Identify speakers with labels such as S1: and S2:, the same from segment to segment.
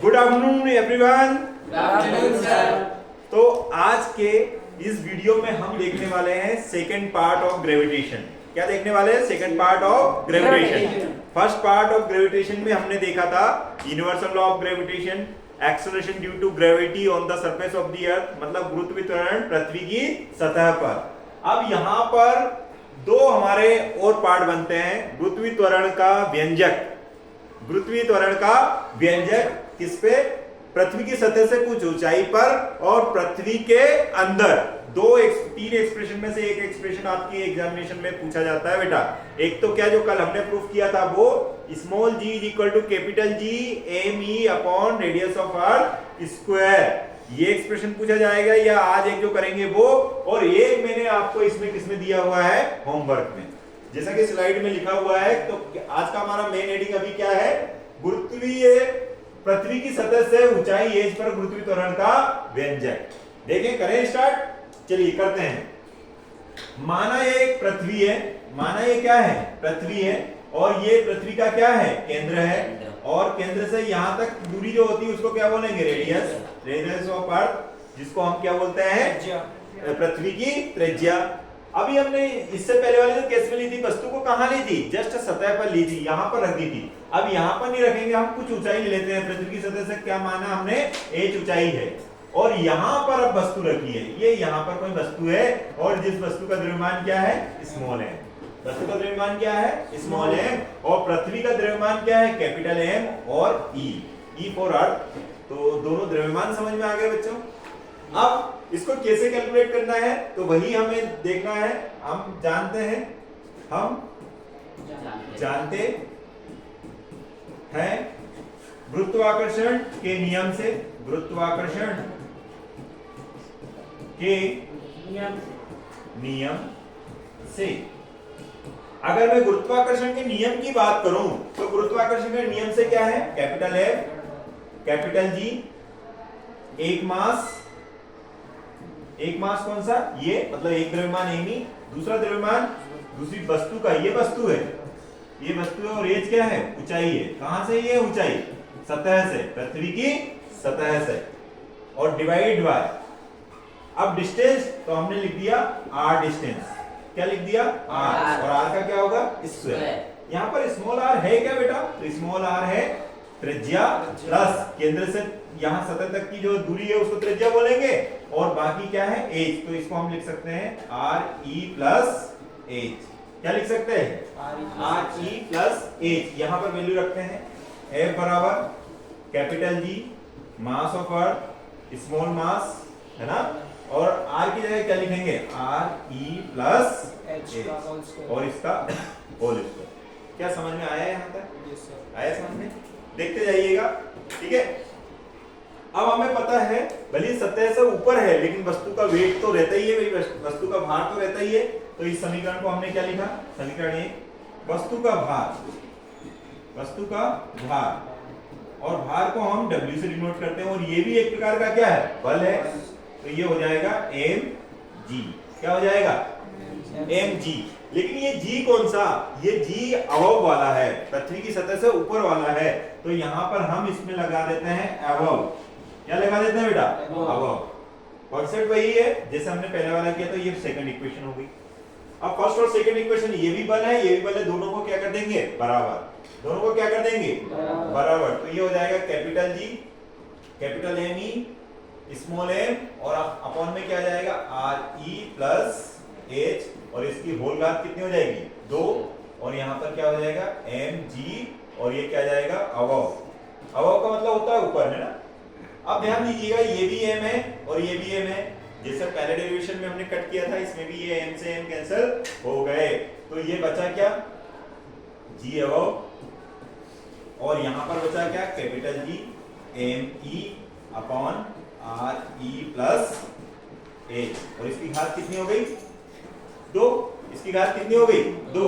S1: Good afternoon everyone. तो आज के इस वीडियो में हम देखने वाले हैं सेकंड पार्ट ऑफ ग्रेविटेशन। क्या देखने वाले हैं? Second part of gravitation. First part of gravitation में हमने देखा था universal law of gravitation, acceleration due to gravity on the surface of the earth, मतलब गुरुत्वाकर्षण पृथ्वी की सतह पर। अब यहाँ पर दो हमारे और पार्ट बनते हैं। गुरुत्वाकर्षण का व्यंजक, गुरुत्वाकर्षण का व्यंजक किस पे? पृथ्वी की सतह से कुछ ऊंचाई पर और पृथ्वी के अंदर। तीन एक्सप्रेशन में से एक एक्सप्रेशन आपकी एग्जामिनेशन में पूछा जाता है बेटा। एक तो क्या, जो कल हमने प्रूफ किया था, वो small g is equal to capital G M E upon radius of earth square. ये एक्सप्रेशन पूछा जाएगा, या आज एक जो करेंगे वो। और एक मैंने आपको इसमें किसमें दिया हुआ है? होमवर्क में, जैसा कि स्लाइड में लिखा हुआ है। तो आज का हमारा मेन हेडिंग अभी क्या है? पृथ्वी की सतह से ऊंचाई एज पर गुरुत्वाकर्षण का व्यंजक। देखें, करें स्टार्ट। चलिए करते हैं। माना ये एक पृथ्वी है, माना ये क्या है? पृथ्वी है, और ये पृथ्वी का क्या है? केंद्र है। और केंद्र से यहां तक दूरी जो होती है उसको क्या बोलेंगे? रेडियस, रेडियस ऑफ अर्थ, जिसको हम क्या बोलते हैं? पृथ्वी की त्रिज्या। अभी हमने इससे पहले वाले जो केस में ली थी, वस्तु को कहां ली थी? जस्ट सतह पर ली थी, यहां पर रख दी थी। अब यहां पर नहीं रखेंगे, हम कुछ ऊंचाई ले लेते हैं। पृथ्वी की सतह से क्या माना हमने? h ऊंचाई है, और यहां पर अब वस्तु रखी है। ये यहां पर कोई वस्तु है, और जिस वस्तु का द्रव्यमान क्या है? स्मॉल है। वस्तु का द्रव्यमान क्या है? स्मॉल है। और पृथ्वी का द्रव्यमान क्या है? कैपिटल M और E फॉर अर्थ। तो दोनों द्रव्यमान समझ में आ गए बच्चों। अब इसको कैसे कैलकुलेट करना है, तो वही हमें देखना है। हम जानते हैं गुरुत्वाकर्षण के नियम से, गुरुत्वाकर्षण के नियम से अगर मैं गुरुत्वाकर्षण के नियम की बात करूं, तो गुरुत्वाकर्षण के नियम से क्या है? कैपिटल F, कैपिटल G, एक मास कौन सा? ये, मतलब एक द्रव्यमान एमी, दूसरा द्रव्यमान दूसरी वस्तु का, ये वस्तु है, ये वस्तु है। और एज क्या है? ऊंचाई है। कहां से? ये ऊंचाई सतह से, पृथ्वी की सतह से। और डिवाइड बाय, अब डिस्टेंस तो हमने लिख दिया r डिस्टेंस। क्या लिख दिया? r। और r का क्या होगा? स्क्वायर। यहां पर स्मॉल r है क्या बेटा? तो स्मॉल r है त्रिज्या, प्लस केंद्र से यहां सतह तक की जो दूरी है उसको त्रिज्या बोलेंगे, और बाकी क्या है? एज। तो इसको हम लिख सकते हैं आर ई प्लस एच। क्या लिख सकते हैं? R E plus H. यहां पर वैल्यू रखते हैं। F बराबर capital G, mass of earth, small mass, है ना। और R की जगह क्या लिखेंगे? आर ई प्लस एच, और इसका होल स्क्वायर। क्या समझ में आया यहाँ तक? आया समझ में? देखते जाइएगा, ठीक है। अब हमें पता है भले सतह से ऊपर है, लेकिन वस्तु का वेट तो रहता ही है, वस्तु का भार तो रहता ही है। तो इस समीकरण को हमने क्या लिखा? समीकरण 1, वस्तु का भार, वस्तु का भार, और भार को हम W से डिनोट करते हैं। और ये भी एक प्रकार का क्या है? बल है। तो ये हो जाएगा mg। क्या हो जाएगा? mg। लेकिन ये g कौन सा? ये g अबव वाला है, पृथ्वी की सतह से ऊपर वाला है। तो यहां पर हम इसमें लगा देते हैं अबव। क्या लगा देते हैं बेटा? अबव। कॉन्सेप्ट वही है जैसे हमने पहले वाला किया। तो ये सेकंड इक्वेशन हो गई। अब फर्स्ट और सेकंड इक्वेशन, ये भी बल है, ये भी बल है, दोनों को क्या कर देंगे? बराबर। दोनों को क्या कर देंगे? बराबर। तो ये हो जाएगा capital G, capital M E, small m, और अपॉन में क्या जाएगा? R E प्लस H, और इसकी होल घात कितनी हो जाएगी? 2। और यहाँ पर क्या हो जाएगा? mg, और ये क्या जाएगा? अबव। अबव का मतलब होता है ऊपर, है ना। अब ध्यान दीजिएगा, ये भी m है और ये भी m है। जैसे पहले डेरिवेशन में हमने कट किया था, इसमें भी ये m से m कैंसिल हो गए। तो ये बचा क्या? g अबव, और यहाँ पर बचा क्या? Capital G m e upon R E plus H, और इसकी घात कितनी हो गई? 2। इसकी घात कितनी हो गई? 2।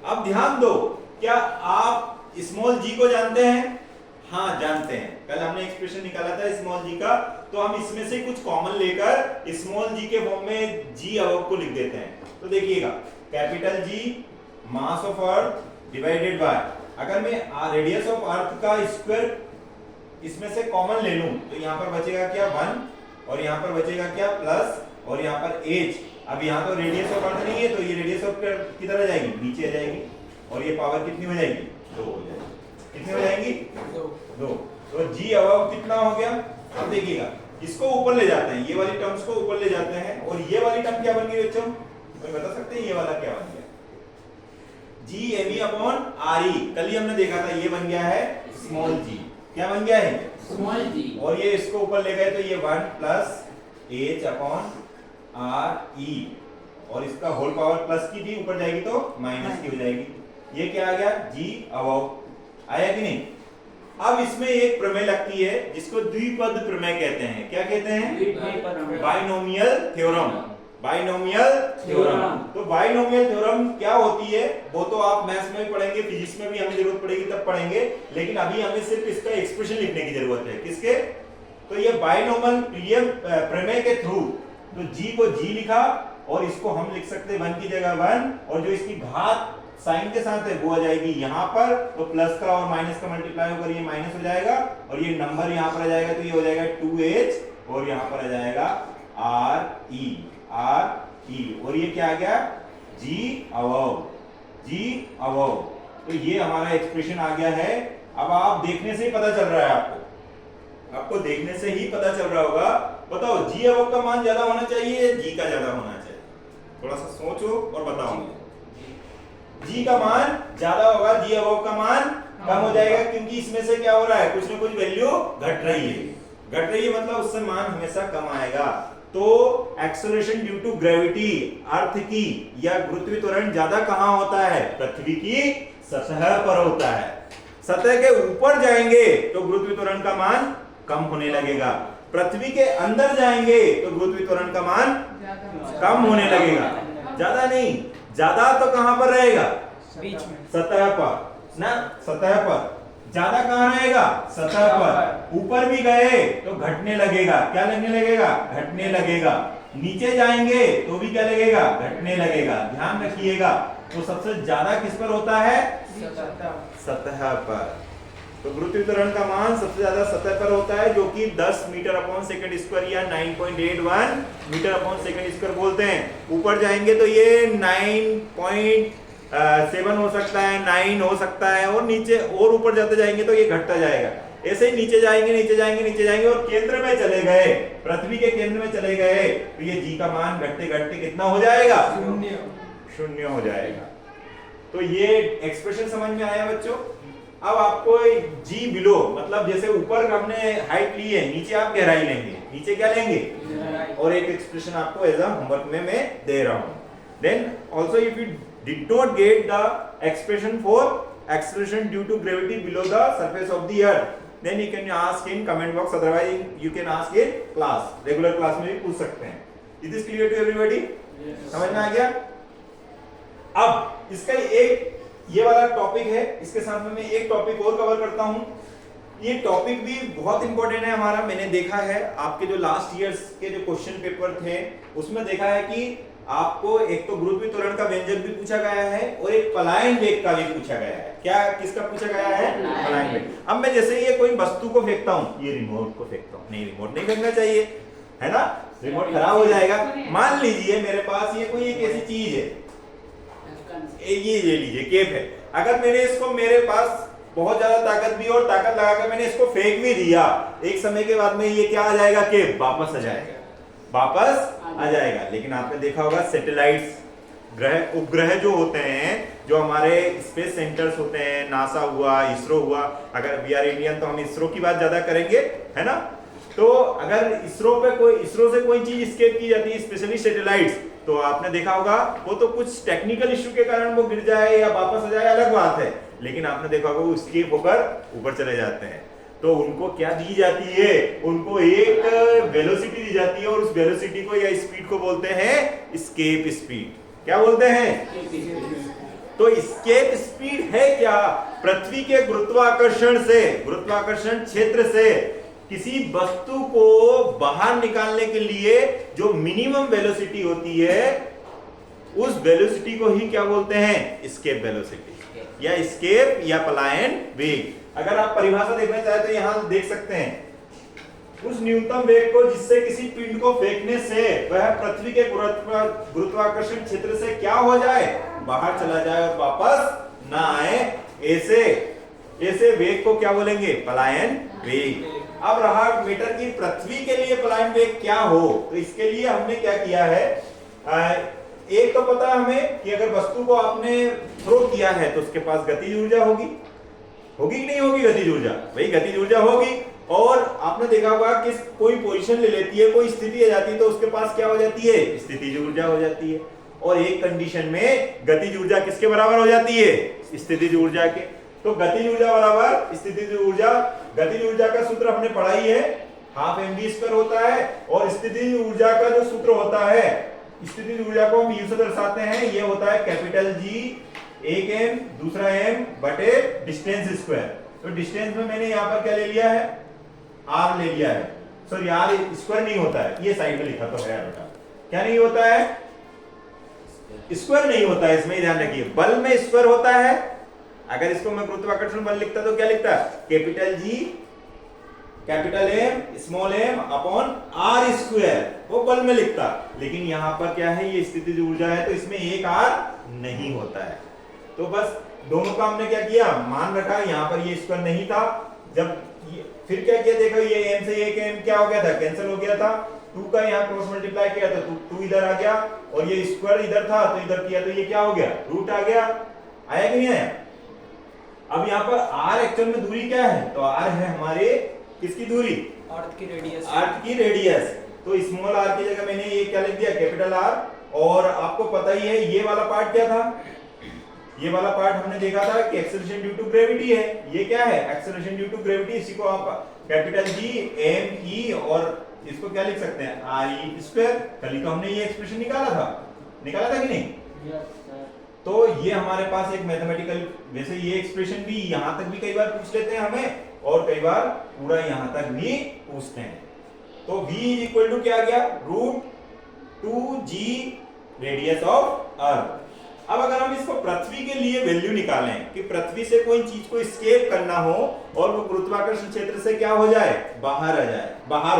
S1: अब ध्यान दो, क्या आप स्मॉल g को जानते हैं? हाँ जानते हैं। कल हमने एक्सप्रेशन निकाला था स्मॉल g का। तो हम इसमें से कुछ कॉमन लेकर स्मॉल g के फॉर्म में g अबव को लिख देते हैं। तो देखिएगा, capital G mass of earth divided by अगर मैं रेडियस ऑफ अर्थ का स्क्वायर इसमें से कॉमन ले लूं तो यहाँ पर बचेगा क्या 1 और यहाँ पर बचेगा क्या प्लस और यहाँ पर एच। अब यहाँ तो रेडियस ऑफ अर्थ नहीं है तो ये रेडियस ऑफ किधर आ जाएगी, नीचे आ जाएगी और ये पावर कितनी हो जाएगी 2 हो जाएगी। कितनी हो जाएंगी 2। तो जी अबव कितना हो गया, अब देखिएगा इसको ऊपर ले जाते हैं, ये वाली टर्म्स को ऊपर ले जाते हैं और ये वाली टर्म क्या बन गई बच्चों, कोई बता सकते हैं ये वाला क्या बन गया, जी एवी अपॉन आर ई। कल ही हमने देखा था ये बन गया है स्मॉल जी, क्या बन गया है
S2: स्मॉल जी, और
S1: ये इसको ऊपर ले गए तो ये 1 plus H upon R E और इसका होल पावर प्लस की थी ऊपर जाएगी तो माइनस की हो जाएगी। ये क्या आ गया जी अबव, आया कि नहीं। अब इसमें एक प्रमेय लगती है जिसको द्विपद प्रमेय कहते हैं। क्या कहते हैं, बाइनोमियल थ्योरम। Binomial theorem. तो बाइनोमियल थ्योरम क्या होती है वो तो आप मैथ्स में भी पढ़ेंगे, फिजिक्स में भी हमें जरूरत पड़ेगी तब पढ़ेंगे, लेकिन अभी हमें सिर्फ इसका एक्सप्रेशन लिखने की जरूरत है। किसके, तो ये बाइनोमियल प्रमेय के थ्रू तो जी को जी लिखा और इसको हम लिख सकते हैं 1 की जगह 1 और जो इसकी घात साइन के साथ है वो आ जाएगी यहाँ पर, तो प्लस का और माइनस का मल्टीप्लाई होकर ये माइनस हो जाएगा और ये नंबर यहाँ पर आ जाएगा तो ये हो जाएगा 2h और यहाँ पर आ जाएगा RE और ये क्या आ गया जी अबव। तो ये हमारा एक्सप्रेशन आ गया है। अब आप देखने से ही पता चल रहा है, आपको देखने से ही पता चल रहा होगा। बताओ जी अबव का मान ज्यादा होना चाहिए या जी का ज्यादा होना चाहिए, थोड़ा सा सोचो और बताओ। जी का मान ज्यादा होगा, जी अबव का मान कम हो जाएगा क्योंकि इसमें से क्या हो रहा है, कुछ ना कुछ वैल्यू घट रही है मतलब उससे मान हमेशा कम आएगा। तो एक्सेलरेशन ड्यू टू ग्रेविटी अर्थ की या गुरुत्वीय त्वरण ज्यादा कहां होता है, पृथ्वी की सतह पर होता है। सतह के ऊपर जाएंगे तो गुरुत्वीय त्वरण का मान कम होने लगेगा, पृथ्वी के अंदर जाएंगे तो गुरुत्वीय त्वरण का मान कम होने लगेगा। ज्यादा नहीं, ज्यादा तो कहां पर रहेगा,
S2: बीच में,
S1: सतह पर ना, सतह पर। ज्यादा कहां रहेगा, सतह पर। ऊपर भी गए तो घटने लगेगा, क्या लगने लगेगा, घटने लगेगा। नीचे जाएंगे तो भी क्या लगेगा, घटने लगेगा। ध्यान रखिएगा, तो सबसे ज्यादा किस पर होता है, सतह पर। तो गुरुत्वीय त्वरण का मान सबसे ज्यादा सतह पर होता है जो कि 10 मीटर अपॉन सेकंड स्क्वायर या 9.81 मीटर अपॉन सेकंड स्क्वायर बोलते हैं। ऊपर जाएंगे तो ये 9.7 हो सकता है, 9 हो सकता है और नीचे और ऊपर जाते जाएंगे तो ये घटता जाएगा। ऐसे ही नीचे जाएंगे और केंद्र में चले गए, पृथ्वी के केंद्र में चले गए तो ये जी का मान घटते घटते कितना हो जाएगा, शून्य हो जाएगा। तो ये एक्सप्रेशन समझ में आया बच्चों। अब आपको जी बिलो मतलब जैसे ऊपर हमने हाइट ली है, नीचे आप गहराई लेंगे, नीचे क्या लेंगे, और एक एक्सप्रेशन आपको एज अ होमवर्क में मैं दे रहा हूं। Then also if you did not get the expression for acceleration due to gravity below the surface of the earth, then you can ask in comment box, otherwise you can ask in class, regular class में भी पूछ सकते हैं। Is this clear to everybody? समझ में आ गया? अब इसका एक ये वाला टॉपिक है, इसके साथ में मैं एक टॉपिक और कवर करता हूं। ये टॉपिक भी बहुत इंपॉर्टेंट है हमारा। मैंने देखा है आपके जो लास्ट ईयर्स के जो क्वेश्चन पेपर थे उसमें देखा है कि आपको एक तो गुरुत्वीय त्वरण का व्यंजक भी पूछा गया है और एक पलायन वेग का भी पूछा गया है। क्या किसका पूछा गया है? पलायन वेग। अब मैं जैसे ये कोई वस्तु को फेंकता हूं, ये रिमोट को फेंकता हूं, नहीं रिमोट नहीं फेंकना चाहिए, है ना, रिमोट खराब हो जाएगा। मान लीजिए मेरे पास ये कोई एक ऐसी चीज है, ये ले लीजिए केप है। अगर मैंने इसको, मेरे पास बहुत ज्यादा ताकत भी और ताकत लगाकर मैंने इसको फेंक भी दिया, एक समय के बाद में ये क्या आ जाएगा, केप वापस आ जाएगा, वापस आ जाएगा। लेकिन आपने देखा होगा सैटेलाइट्स, ग्रह उपग्रह जो होते हैं, जो हमारे स्पेस सेंटर्स होते हैं, नासा हुआ, इसरो हुआ, अगर वी आर इंडियन तो हम इसरो की बात ज्यादा करेंगे, है ना। तो अगर इसरो से कोई चीज स्केप की जाती है, स्पेशली सैटेलाइट्स, तो आपने देखा होगा वो तो कुछ टेक्निकल इश्यू के कारण वो गिर जाए या वापस आ जाए अलग बात है, लेकिन आपने देखा होगा वो स्केप होकर ऊपर चले जाते हैं। तो उनको क्या दी जाती है, उनको एक वेलोसिटी दी जाती है और उस वेलोसिटी को या स्पीड को बोलते हैं स्केप स्पीड। क्या बोलते हैं? तो स्केप स्पीड है क्या? पृथ्वी के गुरुत्वाकर्षण क्षेत्र से किसी वस्तु को बाहर निकालने के लिए जो मिनिमम वेलोसिटी होती है, उस वेलोसिटी को ही क्या बोलते हैं? Escape velocity. या एस्केप या पलायन वेग। अगर आप परिभाषा देखना चाहे तो यहां देख सकते हैं, उस न्यूनतम वेग को जिससे किसी पिंड को फेंकने से वह पृथ्वी के गुरुत्वाकर्षण क्षेत्र से क्या हो जाए, बाहर चला जाए और वापस ना आए, ऐसे वेग को क्या बोलेंगे, पलायन वेग। अब रहा मीटर की पृथ्वी के लिए पलायन वेग क्या हो, तो इसके लिए हमने क्या किया है, एक तो पता है हमें कि अगर वस्तु को आपने थ्रो किया है तो उसके पास गतिज ऊर्जा होगी कि नहीं होगी, गतिज ऊर्जा, वही गतिज ऊर्जा होगी। और आपने देखा होगा कि कोई पोजीशन ले लेती है, कोई स्थिति आ जाती है तो उसके पास क्या हो जाती है, स्थितिज ऊर्जा हो जाती है। और एक कंडीशन में गतिज ऊर्जा किसके बराबर हो जाती है, स्थितिज ऊर्जा के। तो गतिज ऊर्जा बराबर स्थितिज ऊर्जा, गतिज ऊर्जा का सूत्र हमने पढ़ा ही है, हाफ mv² होता है। और स्थितिज ऊर्जा का जो सूत्र होता है, स्थितिज ऊर्जा को हम यू से दर्शाते हैं, ये होता है कैपिटल G, एक m दूसरा m बटे डिस्टेंस स्क्वायर। तो डिस्टेंस में मैंने यहाँ पर क्या ले लिया है, r ले लिया है, सॉरी r स्क्वायर नहीं होता है, ये साइड में लिखा तो है बेटा, क्या नहीं होता है, स्क्वायर नहीं होता है, इसमें ध्यान रखिए। बल में स्क्वायर होता है, अगर इसको मैं गुरुत्वाकर्षण बल लिखता तो क्या लिखता, capital G capital M small m upon r square, वो बल में लिखता। लेकिन यहाँ पर क्या है, ये स्थितिज ऊर्जा है तो इसमें एक r नहीं होता है। तो बस दोनों का हमने क्या किया, मान रखा, यहाँ पर ये स्क्वायर नहीं था, जब फिर क्या किया, देखो ये m से एक m क्या हो गया था, कैंसिल हो गया था, 2 का यहाँ क्रॉस मल्टीप्लाई किया तो 2 इधर आ गया, और ये स्क्वायर इधर था तो इधर किया तो ये क्या हो गया, रूट आ गया, आया कि नहीं आया। अब यहाँ पर r एक्चुअल में दूरी क्या है, तो r है हमारे किसकी दूरी,
S2: अर्थ की रेडियस,
S1: अर्थ की रेडियस। तो स्मॉल r की जगह मैंने ये क्या लिख दिया, कैपिटल R। और आपको पता ही है ये वाला पार्ट क्या था, ये वाला पार्ट हमने देखा था कि एक्सेलरेशन ड्यू टू ग्रेविटी है, ये क्या है, एक्सेलरेशन ड्यू टू ग्रेविटी। इसी को आप कैपिटल G m e और इसको क्या लिख सकते हैं, r e स्क्वायर। कल तो हमने ये एक्सप्रेशन निकाला था कि नहीं। तो ये हमारे पास एक मैथमेटिकल, वैसे ये एक्सप्रेशन भी यहां तक भी कई बार पूछ लेते हैं हमें, और कई बार पूरा यहां तक भी पूछते हैं। तो v इज इक्वल टू क्या आ गया, √2g रेडियस ऑफ अर्थ। अब अगर हम इसको पृथ्वी के लिए वैल्यू निकालें कि पृथ्वी से कोई चीज को एस्केप करना हो और वो गुरुत्वाकर्षण क्षेत्र से क्या हो जाए, बाहर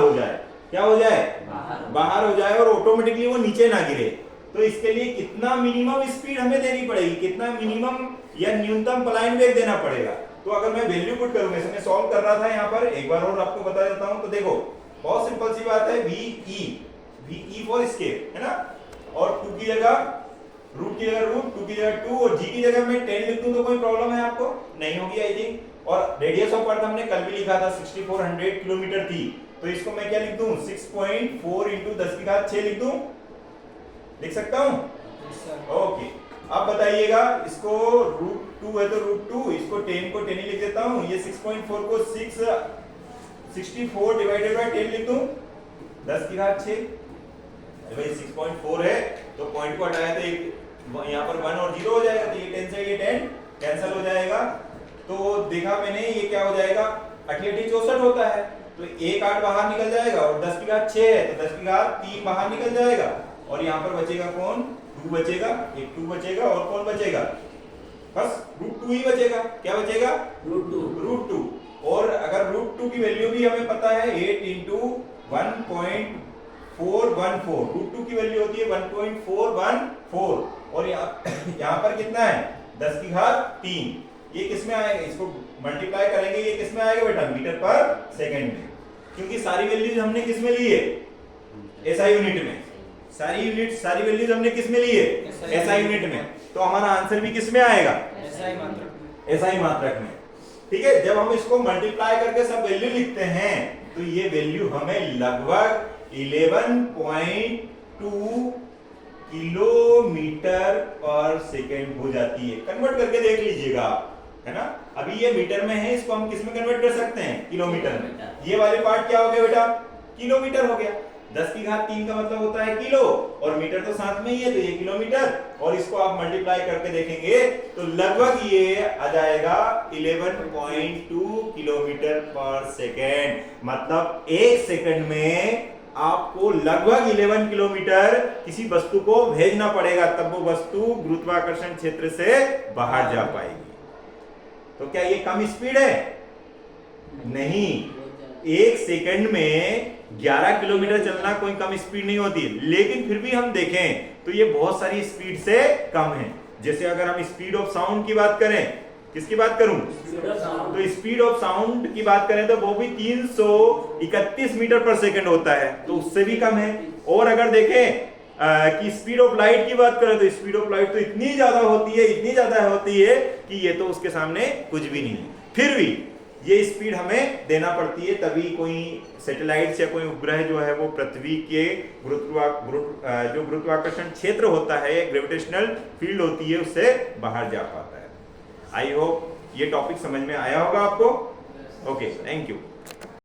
S1: हो जाए, क्या हो जाए, बाहर हो जाए, और ऑटोमेटिकली वो नीचे ना गिरे, तो इसके लिए कितना मिनिमम स्पीड हमें देनी पड़ेगी, कितना मिनिमम या न्यूनतम पलायन वेग देना पड़ेगा। तो अगर मैं वैल्यू पुट करूंगा, इसमें सॉल्व कर रहा था यहाँ पर, एक बार और आपको बता देता हूं। तो देखो बहुत सिंपल सी बात है, VE फॉर एस्केप है ना, और 2 की जगह रूट की जगह रूट, 2 की जगह 2, और g की जगह मैं 10 लिख दूं तो कोई प्रॉब्लम है आपको, नहीं होगी आई थिंक। और रेडियस ऑफ अर्थ हमने कल भी लिखा था 6400 किलोमीटर थी, तो इसको मैं क्या लिख दूं, 6.4 × 10⁶ लिख दूं, लिख सकता हूं, ओके। अब बताइएगा, इसको √2 है तो √2, इसको 10 को 10 ही लिख देता हूं, ये 6.4 को 64 डिवाइडेड बाय 10 लिख दूं, 10⁶। भाई 6.4 है तो पॉइंट को हटाया तो एक यहाँ पर 1 और 0 हो जाएगा, तो ये 10 से ये 10 कैंसिल हो जाएगा। तो देखा मैंने, ये क्या हो जाएगा, 8 64 होता है, तो एक 8 बाहर निकल जाएगा, और 10⁶ है तो 10�3 बाहर निकल जाएगा, और यहाँ पर बचेगा कौन, 2 बचेगा, एक 2 बचेगा, और कौन बचेगा, बस √2 ही बचेगा। क्या बचेगा, √2। और अगर √2 की वैल्यू भी हमें पता है 8 × 1.414, √2 की वैल्यू होती है 1.414, और यहाँ पर कितना है, 10⁻3। ये किसमें आएगा, इसको मल्टीप्लाई करेंगे, ये किसमें आएगा बेटा, मीटर पर सेकंड में, क्योंकि सारी वैल्यूज हमने किसमें ली है, एसआई यूनिट में। सारी वैल्यूज हमने किसमें ली है, एसआई यूनिट में। तो हमारा आंसर भी किसमें आएगा, एसआई मात्रक में। ठीक है, जब हम इसको मल्टीप्लाई करके सब वैल्यू लिखते हैं तो ये वैल्यू हमें लगभग 11.2 किलोमीटर पर सेकेंड हो जाती है। कन्वर्ट करके देख लीजिएगा आप, है ना। अभी ये मीटर में है, इसको हम किस में कन्वर्ट कर सकते हैं, किलोमीटर में। ये वाले पार्ट क्या हो गया बेटा, किलोमीटर हो गया। 10�3 का मतलब होता है किलो, और मीटर तो साथ में ही है, तो ये किलोमीटर, और इसको आप मल्टीप्लाई करके देखेंगे तो लगभग ये आ जाएगा 11.2 किलोमीटर पर सेकेंड। मतलब एक सेकंड में आपको लगभग 11 किलोमीटर किसी वस्तु को भेजना पड़ेगा, तब वो वस्तु गुरुत्वाकर्षण क्षेत्र से बाहर जा पाएगी। तो क्या ये कम स्पीड है? नहीं, 1 सेकंड में 11 किलोमीटर चलना कोई कम स्पीड नहीं होती, लेकिन फिर भी हम देखें तो ये बहुत सारी स्पीड से कम है। जैसे अगर हम स्पीड ऑफ साउंड की बात करें, किसकी बात करूं? तो स्पीड ऑफ साउंड की बात करें तो वो भी 331 मीटर पर सेकंड होता है, तो उससे भी कम है। और अगर देखें कि स्पीड ऑफ लाइट की बात करें तो स्पीड ऑफ लाइट तो इतनी ज्यादा होती है, इतनी ज्यादा होती है कि ये तो उसके सामने कुछ भी नहीं है। फिर भी ये स्पीड हमें देना पड़ती है, तभी कोई सैटेलाइट या कोई उपग्रह जो है वो पृथ्वी के जो गुरुत्वाकर्षण क्षेत्र होता है, ग्रेविटेशनल फील्ड होती है, उससे बाहर जा पाता है। आई होप ये टॉपिक समझ में आया होगा आपको। Okay, thank you.